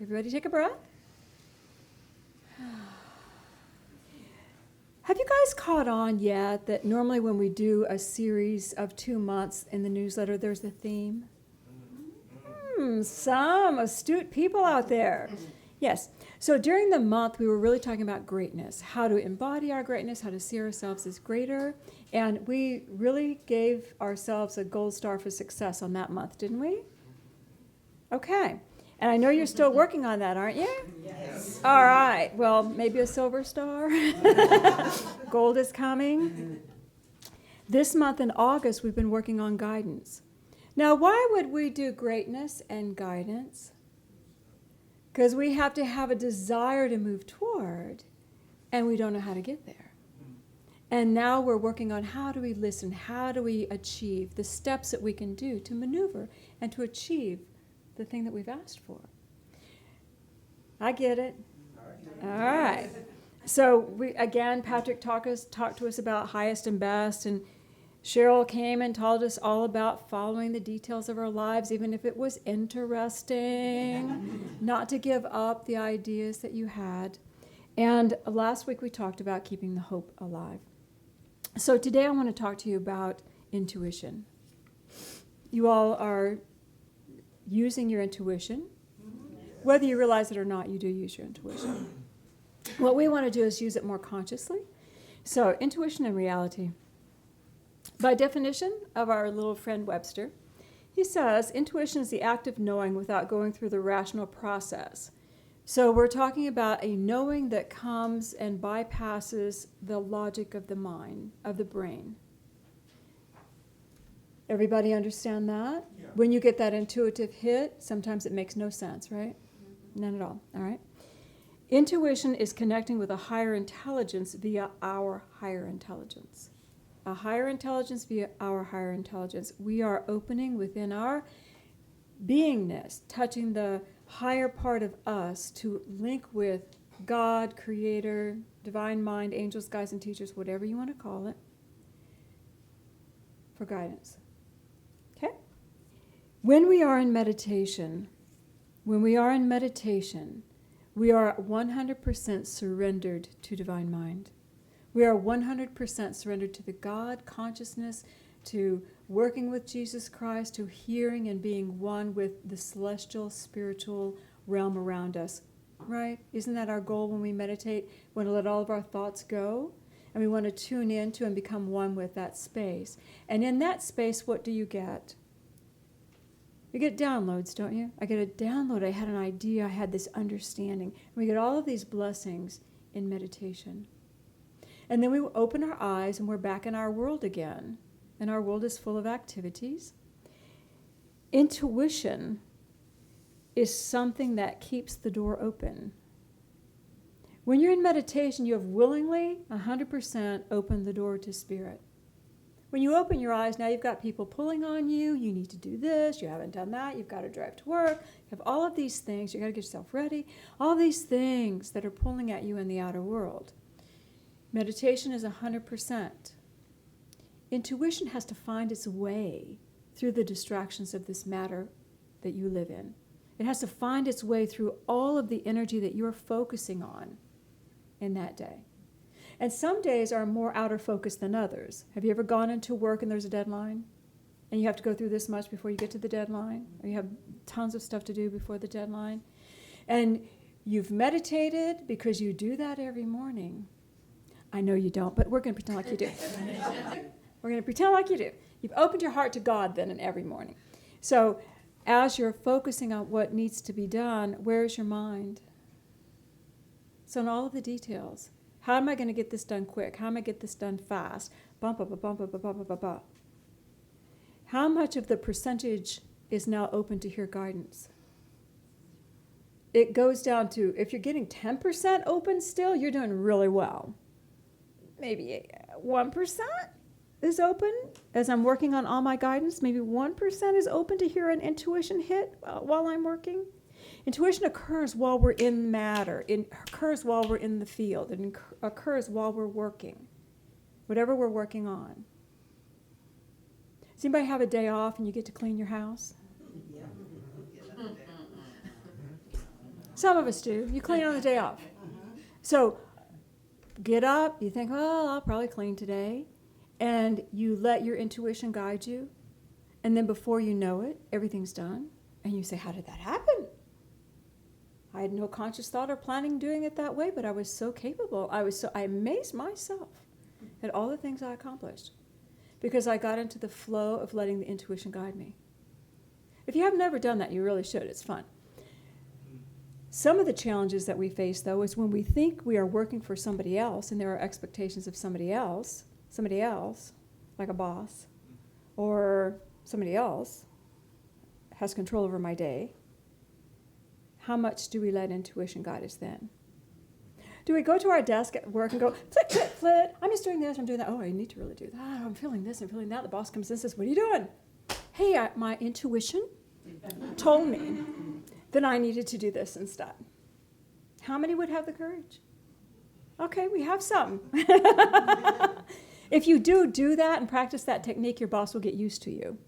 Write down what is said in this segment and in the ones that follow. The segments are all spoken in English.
Everybody take a breath. Have you guys caught on yet that normally when we do a series of 2 months in the newsletter, there's a theme? Some astute people out there. Yes. So during the month, we were really talking about greatness, how to embody our greatness, how to see ourselves as greater. And we really gave ourselves a gold star for success on that month, didn't we? Okay. And I know you're still working on that, aren't you? Yes. All right. Well, maybe a silver star. Gold is coming. This month in August, we've been working on guidance. Now, why would we do greatness and guidance? Because we have to have a desire to move toward, and we don't know how to get there. And now we're working on how do we listen, how do we achieve the steps that we can do to maneuver and to achieve the thing that we've asked for. I get it. All right. So Patrick talked to us about highest and best, and Cheryl came and told us all about following the details of our lives, even if it was interesting, not to give up the ideas that you had. And last week we talked about keeping the hope alive. So today I want to talk to you about intuition. You all are using your intuition. Whether you realize it or not, you do use your intuition. What we want to do is use it more consciously. So intuition and reality. By definition of our little friend Webster, he says intuition is the act of knowing without going through the rational process. So we're talking about a knowing that comes and bypasses the logic of the mind, of the brain. Everybody understand that? Yeah. When you get that intuitive hit, sometimes it makes no sense, right? None at all right? Intuition is connecting with a higher intelligence via our higher intelligence. A higher intelligence via our higher intelligence. We are opening within our beingness, touching the higher part of us to link with God, Creator, Divine Mind, angels, guides, and teachers, whatever you want to call it, for guidance. Okay? When we are in meditation, we are 100% surrendered to Divine Mind. We are 100% surrendered to the God consciousness, to working with Jesus Christ, to hearing and being one with the celestial, spiritual realm around us. Right? Isn't that our goal when we meditate? We want to let all of our thoughts go, and we want to tune into and become one with that space. And in that space, what do you get? You get downloads, don't you? I get a download. I had an idea. I had this understanding. And we get all of these blessings in meditation. And then we open our eyes and we're back in our world again. And our world is full of activities. Intuition is something that keeps the door open. When you're in meditation, you have willingly, 100% opened the door to spirit. When you open your eyes, now you've got people pulling on you. You need to do this. You haven't done that. You've got to drive to work. You have all of these things. You've got to get yourself ready. All these things that are pulling at you in the outer world. Meditation is 100%. Intuition has to find its way through the distractions of this matter that you live in. It has to find its way through all of the energy that you're focusing on in that day. And some days are more outer focus than others. Have you ever gone into work and there's a deadline? And you have to go through this much before you get to the deadline? Or you have tons of stuff to do before the deadline? And you've meditated because you do that every morning. I know you don't, but we're going to pretend like you do. We're going to pretend like you do. You've opened your heart to God then and every morning. So as you're focusing on what needs to be done, where's your mind? So in all of the details. How am I going to get this done quick? How am I going to get this done fast? Bump, bump, bump, bump, bump, bump, bump, bump. How much of the percentage is now open to hear guidance? It goes down to, if you're getting 10% open still, you're doing really well. Maybe 1% is open as I'm working on all my guidance. Maybe 1% is open to hear an intuition hit while I'm working. Intuition occurs while we're in matter. It occurs while we're in the field. It occurs while we're working, whatever we're working on. Does anybody have a day off and you get to clean your house? Some of us do. You clean on the day off. So get up, you think, well, I'll probably clean today. And you let your intuition guide you. And then before you know it, everything's done. And you say, how did that happen? I had no conscious thought or planning doing it that way, but I was so capable. I amazed myself at all the things I accomplished because I got into the flow of letting the intuition guide me. If you have never done that, you really should. It's fun. Some of the challenges that we face, though, is when we think we are working for somebody else and there are expectations of somebody else, like a boss, or somebody else has control over my day. How much do we let intuition guide us then? Do we go to our desk at work and go, flit, flit, flit, I'm just doing this, I'm doing that. Oh, I need to really do that. I'm feeling this, I'm feeling that. The boss comes in and says, what are you doing? Hey, my intuition told me that I needed to do this instead. How many would have the courage? Okay, we have some. If you do that and practice that technique, your boss will get used to you.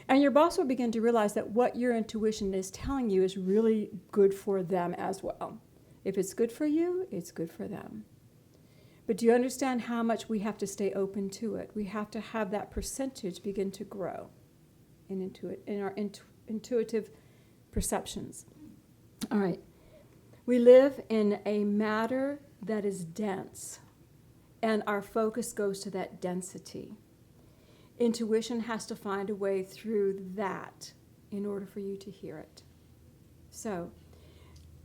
And your boss will begin to realize that what your intuition is telling you is really good for them as well. If it's good for you, it's good for them. But do you understand how much we have to stay open to it? We have to have that percentage begin to grow in our intuitive perceptions. All right. We live in a matter that is dense, and our focus goes to that density. Intuition has to find a way through that in order for you to hear it. So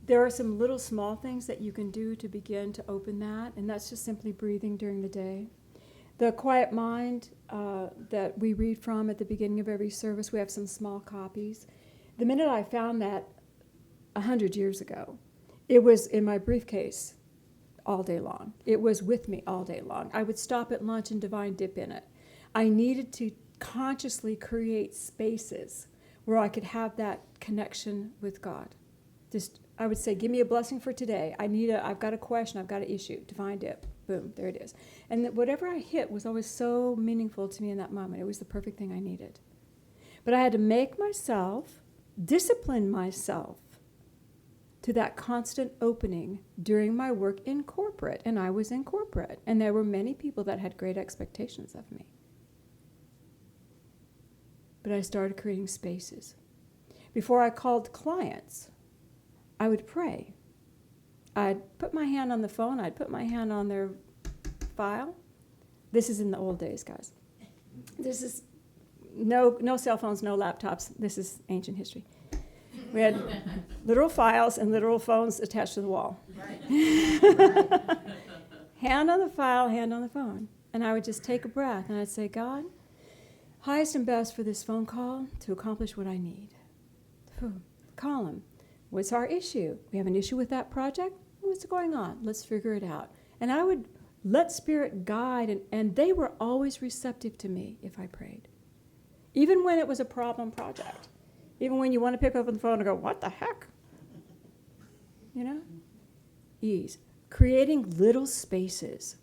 there are some little small things that you can do to begin to open that, and that's just simply breathing during the day. The Quiet Mind that we read from at the beginning of every service, we have some small copies. The minute I found that 100 years ago, it was in my briefcase all day long. It was with me all day long. I would stop at lunch and divine dip in it. I needed to consciously create spaces where I could have that connection with God. I would say, give me a blessing for today. I've got a question, I've got an issue. Divine dip. Boom, there it is. And that whatever I hit was always so meaningful to me in that moment. It was the perfect thing I needed. But I had to make myself, discipline myself to that constant opening during my work in corporate. And I was in corporate. And there were many people that had great expectations of me. But I started creating spaces. Before I called clients, I would pray. I'd put my hand on the phone. I'd put my hand on their file. This is in the old days, guys. This is no cell phones, no laptops. This is ancient history. We had literal files and literal phones attached to the wall. Right. Hand on the file, hand on the phone. And I would just take a breath and I'd say, God, highest and best for this phone call to accomplish what I need. Call him. What's our issue? We have an issue with that project? What's going on? Let's figure it out. And I would let Spirit guide, and they were always receptive to me if I prayed. Even when it was a problem project. Even when you want to pick up the phone and go, what the heck? You know? Ease. Creating little spaces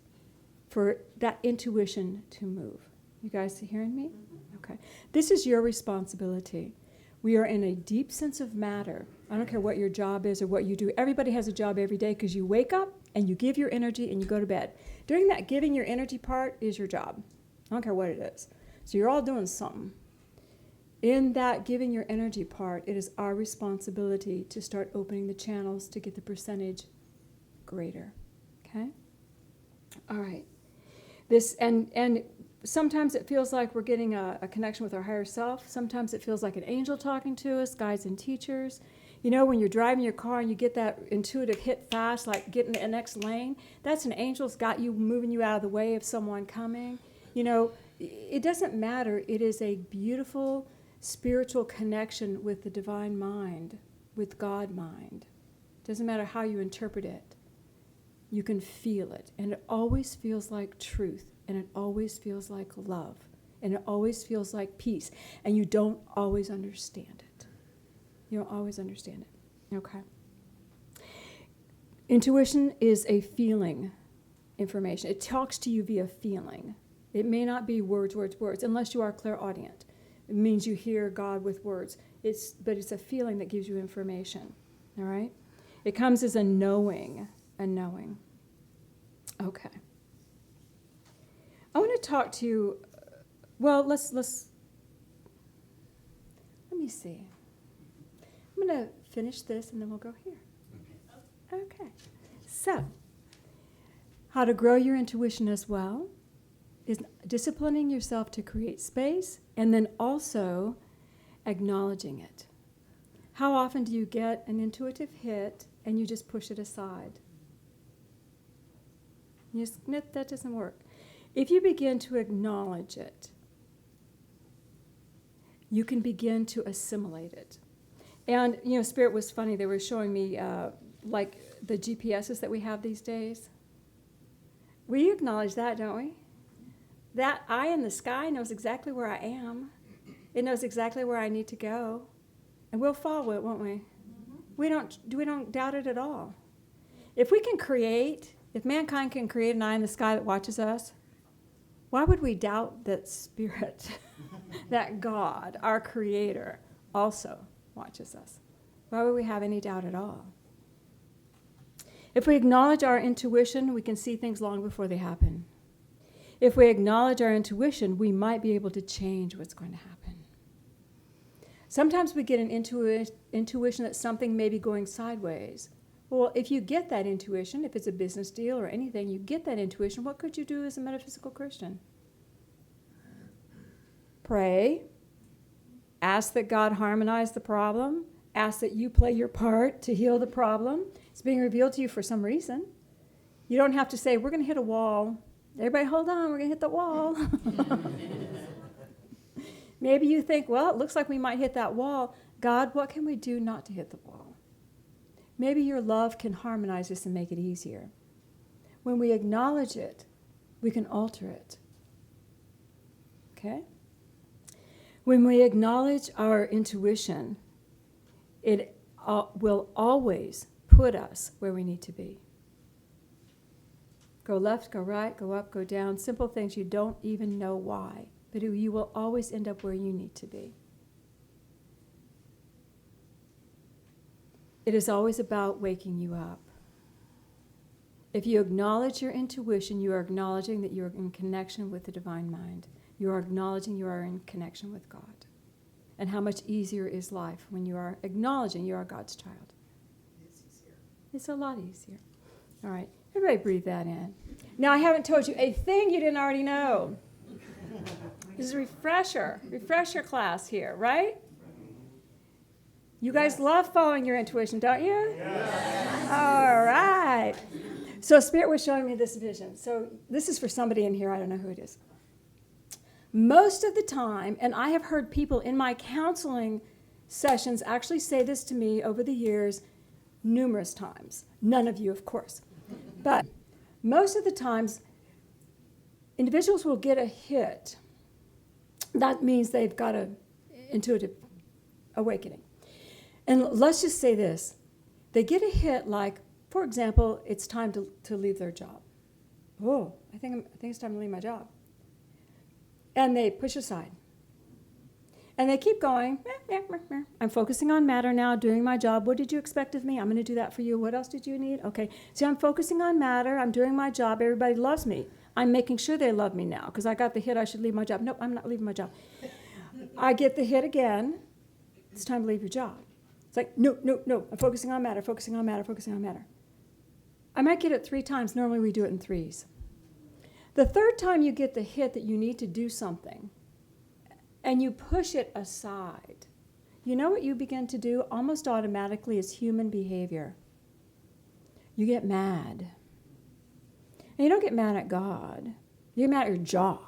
for that intuition to move. You guys hearing me? Okay. This is your responsibility. We are in a deep sense of matter. I don't care what your job is or what you do. Everybody has a job every day because you wake up and you give your energy and you go to bed. During that giving your energy part is your job. I don't care what it is. So you're all doing something. In that giving your energy part, it is our responsibility to start opening the channels to get the percentage greater. Okay? All right. This and sometimes it feels like we're getting a connection with our higher self. Sometimes it feels like an angel talking to us, guides and teachers. You know, when you're driving your car and you get that intuitive hit fast, like getting the next lane, that's an angel's got you, moving you out of the way of someone coming. You know, it doesn't matter. It is a beautiful spiritual connection with the divine mind, with God mind. Doesn't matter how you interpret it. You can feel it. And it always feels like truth. And it always feels like love. And it always feels like peace. And you don't always understand it. You don't always understand it. Okay. Intuition is a feeling information. It talks to you via feeling. It may not be words, unless you are clairaudient. It means you hear God with words. But it's a feeling that gives you information. All right? It comes as a knowing. Okay. I want to talk to you. Well, let me see. I'm going to finish this and then we'll go here. Okay. So, how to grow your intuition as well is disciplining yourself to create space and then also acknowledging it. How often do you get an intuitive hit and you just push it aside? That doesn't work. If you begin to acknowledge it, you can begin to assimilate it. And, Spirit was funny. They were showing me, like, the GPSs that we have these days. We acknowledge that, don't we? That eye in the sky knows exactly where I am. It knows exactly where I need to go. And we'll follow it, won't we? We don't doubt it at all. If mankind can create an eye in the sky that watches us, why would we doubt that Spirit, that God, our Creator, also watches us? Why would we have any doubt at all? If we acknowledge our intuition, we can see things long before they happen. If we acknowledge our intuition, we might be able to change what's going to happen. Sometimes we get an intuition that something may be going sideways. Well, if you get that intuition, if it's a business deal or anything, you get that intuition, what could you do as a metaphysical Christian? Pray. Ask that God harmonize the problem. Ask that you play your part to heal the problem. It's being revealed to you for some reason. You don't have to say, we're going to hit a wall. Everybody hold on, we're going to hit the wall. Maybe you think, well, it looks like we might hit that wall. God, what can we do not to hit the wall? Maybe your love can harmonize this and make it easier. When we acknowledge it, we can alter it. Okay? When we acknowledge our intuition, it will always put us where we need to be. Go left, go right, go up, go down. Simple things you don't even know why. But you will always end up where you need to be. It is always about waking you up. If you acknowledge your intuition, you are acknowledging that you are in connection with the divine mind. You are acknowledging you are in connection with God. And how much easier is life when you are acknowledging you are God's child. It's easier. It's a lot easier. All right, everybody breathe that in. Now, I haven't told you a thing you didn't already know. This is a refresher class here, right? You guys love following your intuition, don't you? Yes. All right. So Spirit was showing me this vision. So this is for somebody in here. I don't know who it is. Most of the time, and I have heard people in my counseling sessions actually say this to me over the years numerous times. None of you, of course. But most of the times, individuals will get a hit. That means they've got an intuitive awakening. And let's just say this. They get a hit like, for example, it's time to leave their job. Oh, I think it's time to leave my job. And they push aside. And they keep going. I'm focusing on matter now, doing my job. What did you expect of me? I'm going to do that for you. What else did you need? Okay. So I'm focusing on matter. I'm doing my job. Everybody loves me. I'm making sure they love me now because I got the hit. I should leave my job. Nope, I'm not leaving my job. I get the hit again. It's time to leave your job. It's like, no. I'm focusing on matter, focusing on matter, focusing on matter. I might get it 3 times. Normally we do it in 3s. The third time you get the hit that you need to do something and you push it aside, you know what you begin to do almost automatically is human behavior. You get mad. And you don't get mad at God. You get mad at your job.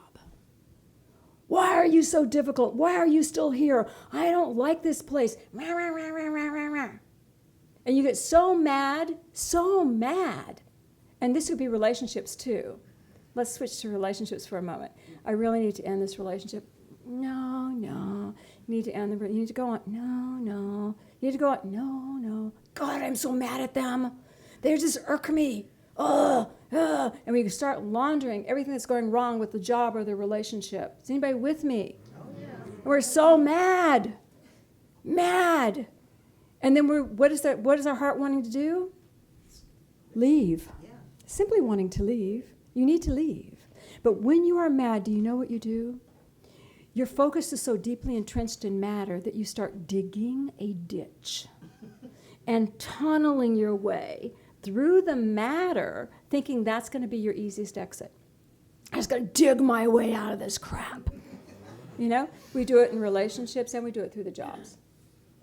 Why are you so difficult? Why are you still here? I don't like this place. And you get so mad. And this could be relationships too. Let's switch to relationships for a moment. I really need to end this relationship. No. You need to end you need to go on. No. You need to go on. No. God, I'm so mad at them. They just irk me. And we start laundering everything that's going wrong with the job or the relationship. Is anybody with me? Oh, yeah. We're so mad. And then what is our heart wanting to do? Leave. Yeah. Simply wanting to leave. You need to leave. But when you are mad, do you know what you do? Your focus is so deeply entrenched in matter that you start digging a ditch and tunneling your way through the matter, thinking that's going to be your easiest exit. I'm just going to dig my way out of this crap. You know, we do it in relationships and we do it through the jobs.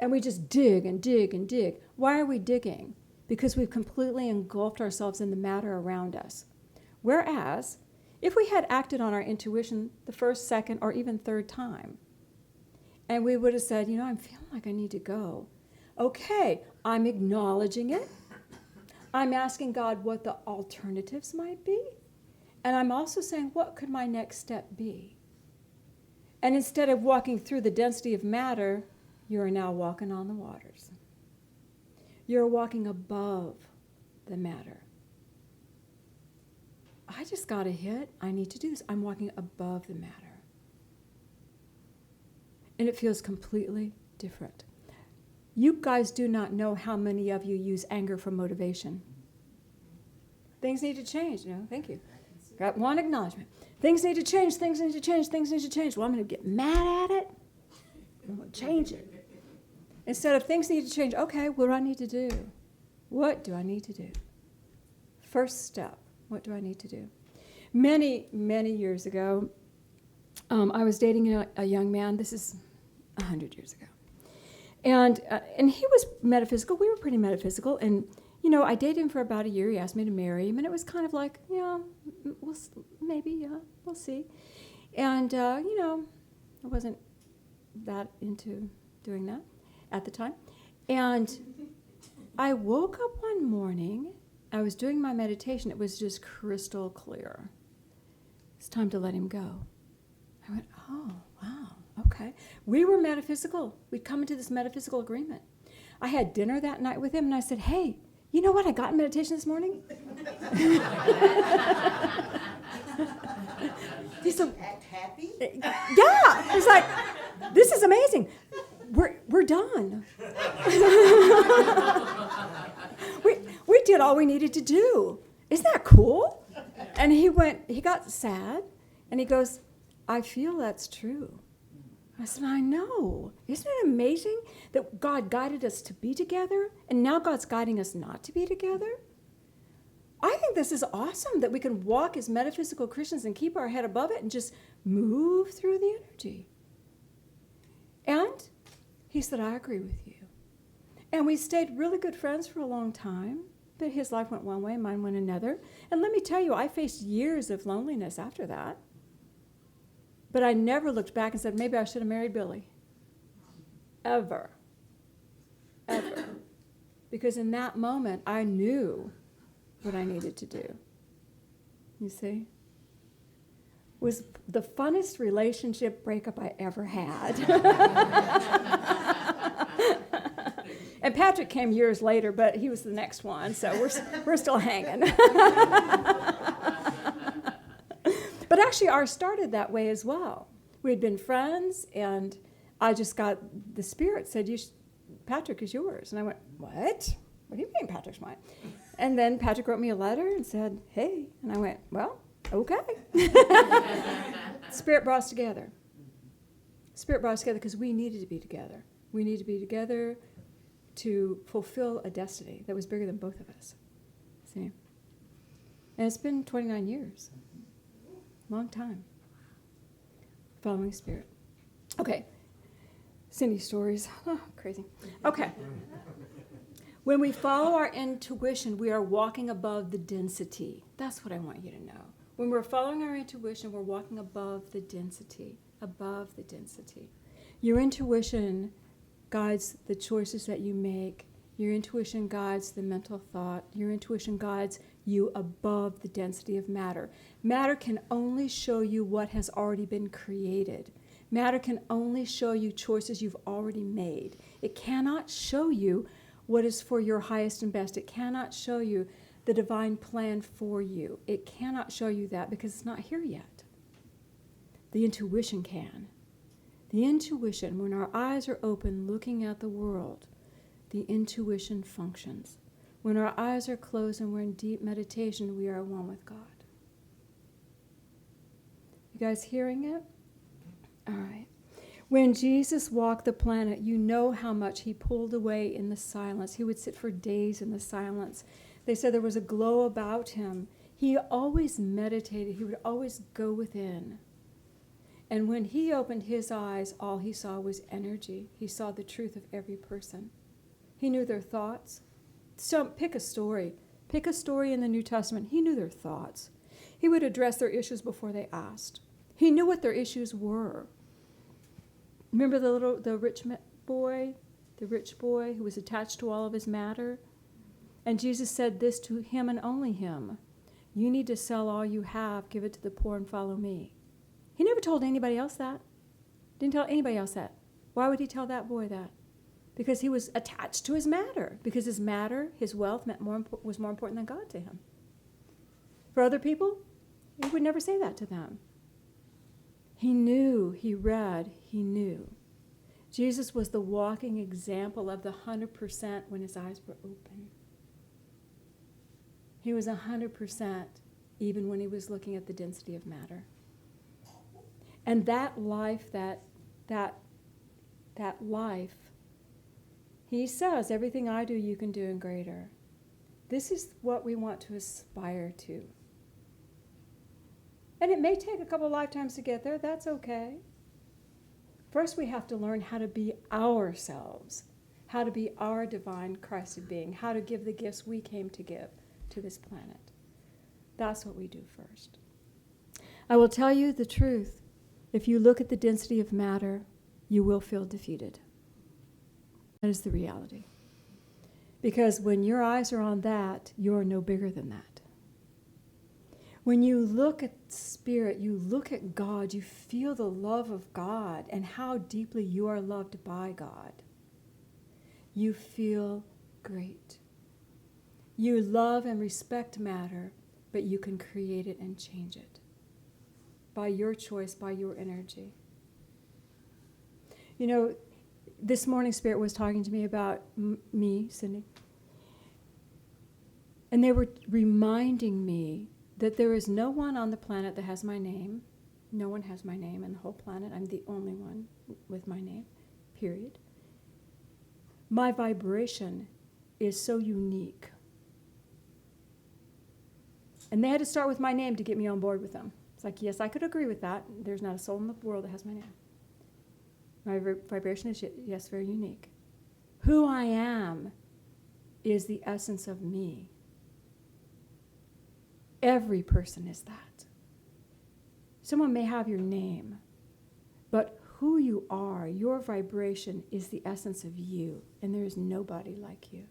And we just dig and dig and dig. Why are we digging? Because we've completely engulfed ourselves in the matter around us. Whereas, if we had acted on our intuition the first, second, or even third time, and we would have said, you know, I'm feeling like I need to go. Okay, I'm acknowledging it. I'm asking God what the alternatives might be. And I'm also saying, what could my next step be? And instead of walking through the density of matter, you are now walking on the waters. You're walking above the matter. I just got a hit. I need to do this. I'm walking above the matter. And it feels completely different. You guys do not know how many of you use anger for motivation. Things need to change. No, thank you. Got one acknowledgement. Things need to change, things need to change, things need to change. Well, I'm going to get mad at it. I'm going to change it. Instead of things need to change, okay, what do I need to do? What do I need to do? First step, what do I need to do? Many, many years ago, I was dating a young man. This is 100 years ago. And he was metaphysical. We were pretty metaphysical. And, you know, I dated him for about a year. He asked me to marry him. And it was kind of like, yeah, we'll see. And, you know, I wasn't that into doing that at the time. And I woke up one morning. I was doing my meditation. It was just crystal clear. It's time to let him go. I went, oh, wow, okay. We were metaphysical. We'd come into this metaphysical agreement. I had dinner that night with him, and I said, hey, you know what I got in meditation this morning? He said, Act happy? yeah. He's like, this is amazing. We're done. we did all we needed to do. Isn't that cool? And he got sad, and he goes, I feel that's true. I said, I know. Isn't it amazing that God guided us to be together, and now God's guiding us not to be together? I think this is awesome that we can walk as metaphysical Christians and keep our head above it and just move through the energy. And he said, I agree with you. And we stayed really good friends for a long time, but his life went one way, mine went another. And let me tell you, I faced years of loneliness after that. But I never looked back and said, maybe I should have married Billy. Ever. Ever. Because in that moment, I knew what I needed to do. You see? It was the funnest relationship breakup I ever had. And Patrick came years later, but he was the next one, so we're still hanging. But actually, ours started that way as well. We had been friends, and I just got, the Spirit said, Patrick is yours. And I went, what? What do you mean Patrick's mine? And then Patrick wrote me a letter and said, hey. And I went, well, okay. Spirit brought us together. Spirit brought us together because we needed to be together. We needed to be together to fulfill a destiny that was bigger than both of us. See? And it's been 29 years. Long time. Following Spirit. Okay. Cindy stories. Oh, crazy. Okay. When we follow our intuition, we are walking above the density. That's what I want you to know. When we're following our intuition, we're walking above the density. Above the density. Your intuition guides the choices that you make. Your intuition guides the mental thought. Your intuition guides you above the density of matter. Matter can only show you what has already been created. Matter can only show you choices you've already made. It cannot show you what is for your highest and best. It cannot show you the divine plan for you. It cannot show you that because it's not here yet. The intuition can. The intuition, when our eyes are open looking at the world, the intuition functions. When our eyes are closed and we're in deep meditation, we are one with God. You guys hearing it? All right. When Jesus walked the planet, you know how much he pulled away in the silence. He would sit for days in the silence. They said there was a glow about him. He always meditated. He would always go within. And when he opened his eyes, all he saw was energy. He saw the truth of every person. He knew their thoughts. So pick a story. Pick a story in the New Testament. He knew their thoughts. He would address their issues before they asked. He knew what their issues were. Remember the rich boy who was attached to all of his matter? And Jesus said this to him and only him. You need to sell all you have, give it to the poor, and follow me. He never told anybody else that. Didn't tell anybody else that. Why would he tell that boy that? Because he was attached to his matter. Because his matter, his wealth, was more important than God to him. For other people, he would never say that to them. He knew, he read, he knew. Jesus was the walking example of the 100% when his eyes were open. He was 100% even when he was looking at the density of matter. And that life, that life, he says, everything I do, you can do and greater. This is what we want to aspire to. And it may take a couple of lifetimes to get there. That's okay. First, we have to learn how to be ourselves, how to be our divine Christed being, how to give the gifts we came to give to this planet. That's what we do first. I will tell you the truth. If you look at the density of matter, you will feel defeated. That is the reality. Because when your eyes are on that, you're no bigger than that. When you look at spirit, you look at God, you feel the love of God and how deeply you are loved by God. You feel great. You love and respect matter, but you can create it and change it by your choice, by your energy. You know, this morning Spirit was talking to me about me, Cindy, and they were reminding me that there is no one on the planet that has my name. No one has my name in the whole planet. I'm the only one with my name, period. My vibration is so unique. And they had to start with my name to get me on board with them. It's like, yes, I could agree with that. There's not a soul in the world that has my name. My vibration is, yes, very unique. Who I am is the essence of me. Every person is that. Someone may have your name, but who you are, your vibration is the essence of you, and there is nobody like you.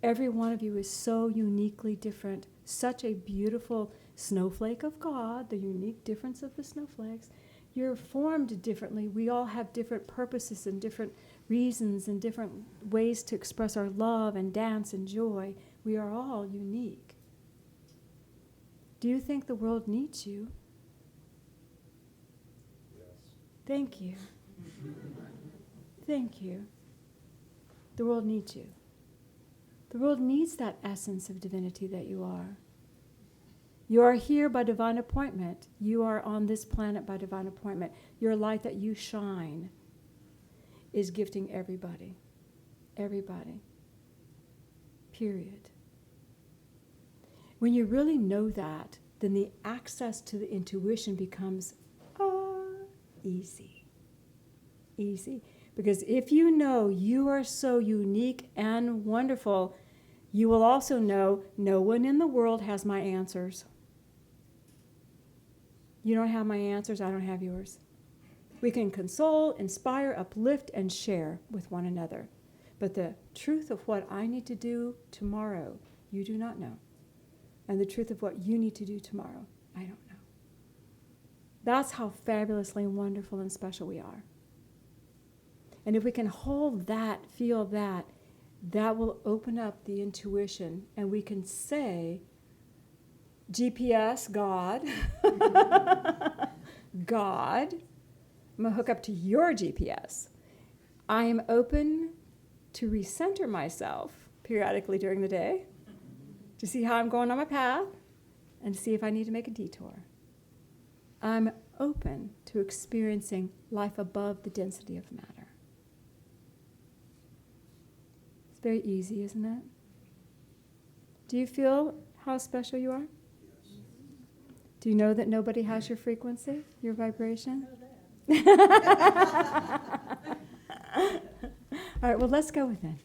Every one of you is so uniquely different, such a beautiful snowflake of God, the unique difference of the snowflakes. You're formed differently. We all have different purposes and different reasons and different ways to express our love and dance and joy. We are all unique. Do you think the world needs you? Yes. Thank you. Thank you. The world needs you. The world needs that essence of divinity that you are. You are here by divine appointment. You are on this planet by divine appointment. Your light that you shine is gifting everybody. Everybody. Period. When you really know that, then the access to the intuition becomes easy. Easy. Because if you know you are so unique and wonderful, you will also know no one in the world has my answers. You don't have my answers, I don't have yours. We can console, inspire, uplift, and share with one another. But the truth of what I need to do tomorrow, you do not know. And the truth of what you need to do tomorrow, I don't know. That's how fabulously wonderful and special we are. And if we can hold that, feel that, that will open up the intuition, and we can say, GPS, God, God, I'm going to hook up to your GPS. I am open to recenter myself periodically during the day, to see how I'm going on my path, and to see if I need to make a detour. I'm open to experiencing life above the density of matter. It's very easy, isn't it? Do you feel how special you are? Do you know that nobody has your frequency, your vibration? All right, well, let's go with it.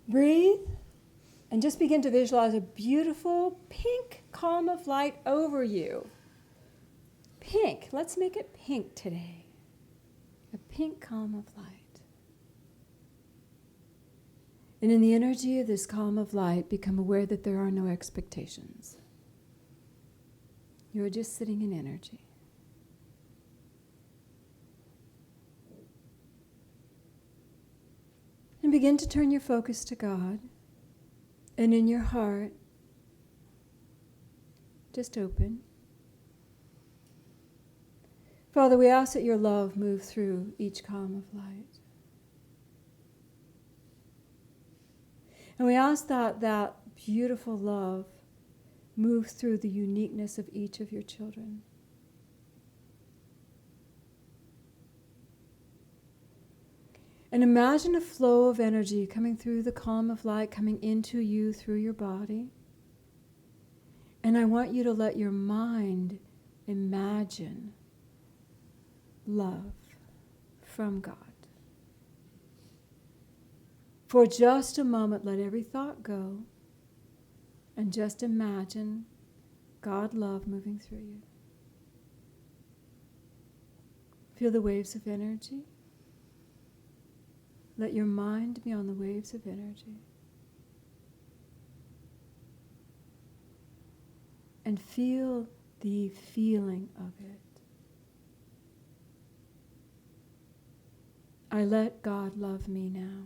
Breathe and just begin to visualize a beautiful pink column of light over you. Pink. Let's make it pink today. A pink column of light. And in the energy of this column of light, become aware that there are no expectations. You are just sitting in energy. And begin to turn your focus to God. And in your heart, just open. Father, we ask that your love move through each column of light. And we ask that that beautiful love move through the uniqueness of each of your children. And imagine a flow of energy coming through the column of light, coming into you through your body. And I want you to let your mind imagine love from God. For just a moment, let every thought go and just imagine God love moving through you. Feel the waves of energy. Let your mind be on the waves of energy. And feel the feeling of it. I let God love me now.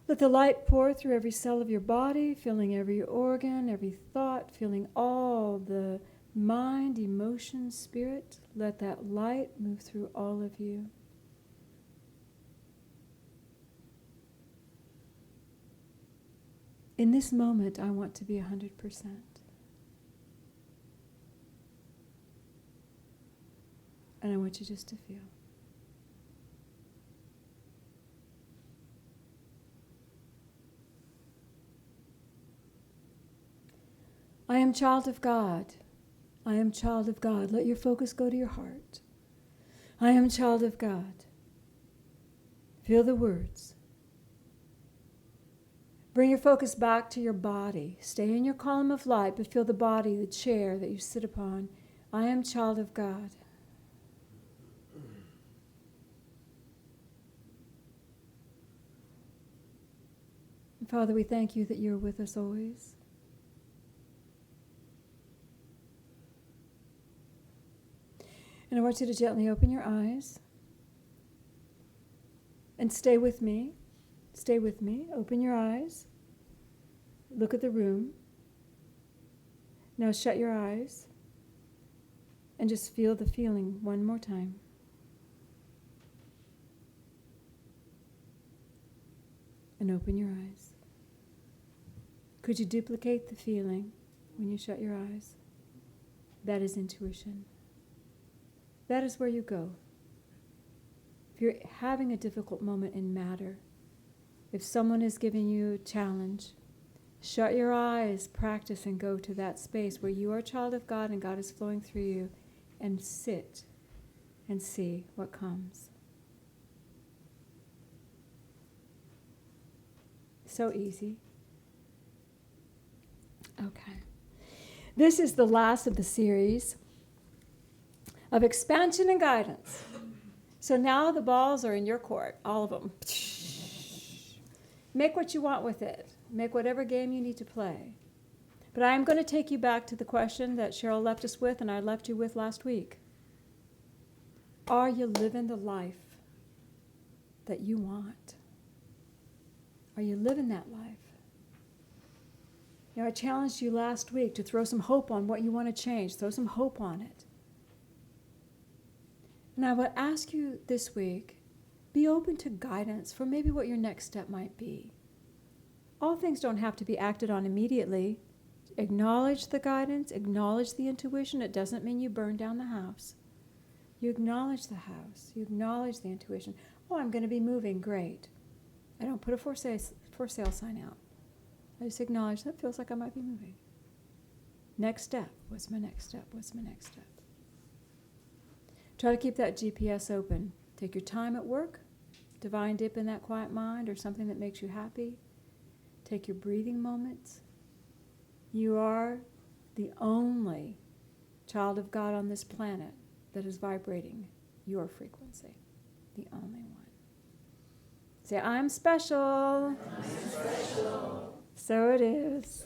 Let the light pour through every cell of your body, filling every organ, every thought, filling all the mind, emotion, spirit. Let that light move through all of you. In this moment, I want to be 100%. And I want you just to feel. I am child of God. I am child of God. Let your focus go to your heart. I am child of God. Feel the words. Bring your focus back to your body. Stay in your column of light, but feel the body, the chair that you sit upon. I am child of God. And Father, we thank you that you're with us always. And I want you to gently open your eyes and stay with me. Stay with me. Open your eyes. Look at the room. Now shut your eyes and just feel the feeling one more time. And open your eyes. Could you duplicate the feeling when you shut your eyes? That is intuition. That is where you go. If you're having a difficult moment in matter, if someone is giving you a challenge, shut your eyes, practice, and go to that space where you are a child of God and God is flowing through you, and sit and see what comes. So easy. Okay. This is the last of the series of expansion and guidance. So now the balls are in your court, all of them. Make what you want with it. Make whatever game you need to play. But I am going to take you back to the question that Cheryl left us with and I left you with last week. Are you living the life that you want? Are you living that life? I challenged you last week to throw some hope on what you want to change. Throw some hope on it. And I would ask you this week, be open to guidance for maybe what your next step might be. All things don't have to be acted on immediately. Acknowledge the guidance, acknowledge the intuition. It doesn't mean you burn down the house. You acknowledge the house. You acknowledge the intuition. Oh, I'm going to be moving. Great. I don't put a for sale sign out. I just acknowledge that feels like I might be moving. Next step. What's my next step? What's my next step? Try to keep that GPS open. Take your time at work. Divine dip in that quiet mind or something that makes you happy. Take your breathing moments. You are the only child of God on this planet that is vibrating your frequency. The only one. Say, I'm special. I'm special. So it is.